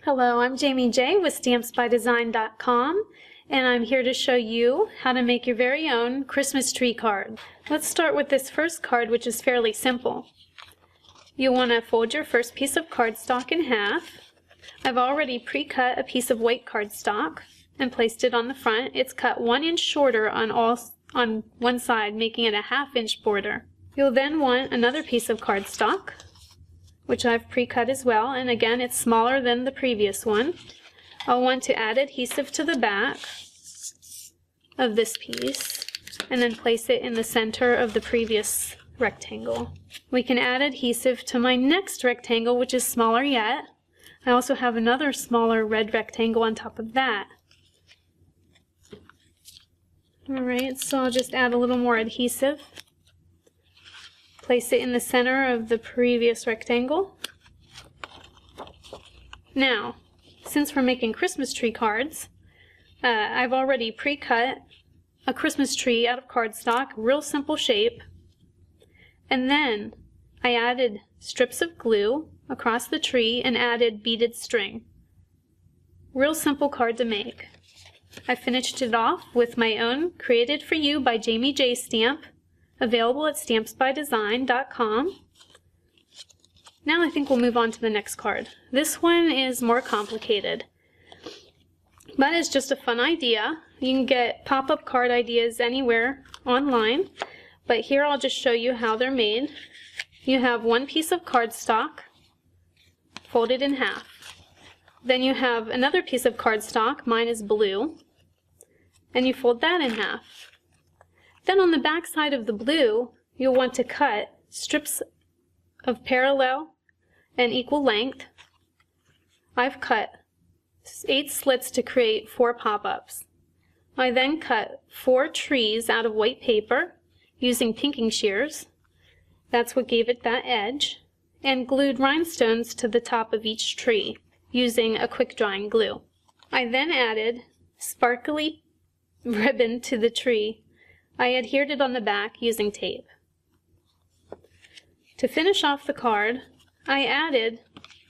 Hello, I'm Jamie J with StampsByDesign.com, and I'm here to show you how to make your very own Christmas tree card. Let's start with this first card, which is fairly simple. You'll want to fold your first piece of cardstock in half. I've already pre-cut a piece of white cardstock and placed it on the front. It's cut 1 inch shorter on one side, making it a 1/2 inch border. You'll then want another piece of cardstock, which I've pre-cut as well, and again it's smaller than the previous one. I'll want to add adhesive to the back of this piece and then place it in the center of the previous rectangle. We can add adhesive to my next rectangle, which is smaller yet. I also have another smaller red rectangle on top of that. Alright, so I'll just add a little more adhesive. Place it in the center of the previous rectangle. Now, since we're making Christmas tree cards, I've already pre-cut a Christmas tree out of cardstock, real simple shape, and then I added strips of glue across the tree and added beaded string. Real simple card to make. I finished it off with my own Created for You by Jamie J stamp, available at StampsByDesign.com. Now I think we'll move on to the next card. This one is more complicated, but it's just a fun idea. You can get pop-up card ideas anywhere online, but here I'll just show you how they're made. You have one piece of cardstock folded in half. Then you have another piece of cardstock, mine is blue, and you fold that in half. Then on the back side of the blue, you'll want to cut strips of parallel and equal length. I've cut 8 slits to create 4 pop-ups. I then cut 4 trees out of white paper using pinking shears. That's what gave it that edge. And glued rhinestones to the top of each tree using a quick drying glue. I then added sparkly ribbon to the tree. I adhered it on the back using tape. To finish off the card, I added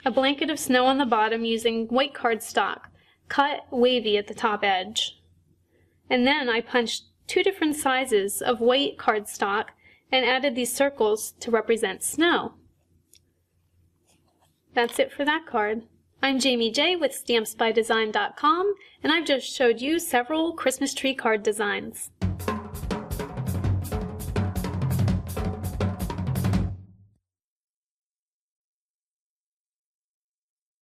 a blanket of snow on the bottom using white cardstock, cut wavy at the top edge. And then I punched 2 different sizes of white cardstock and added these circles to represent snow. That's it for that card. I'm Jamie J with StampsByDesign.com, and I've just showed you several Christmas tree card designs.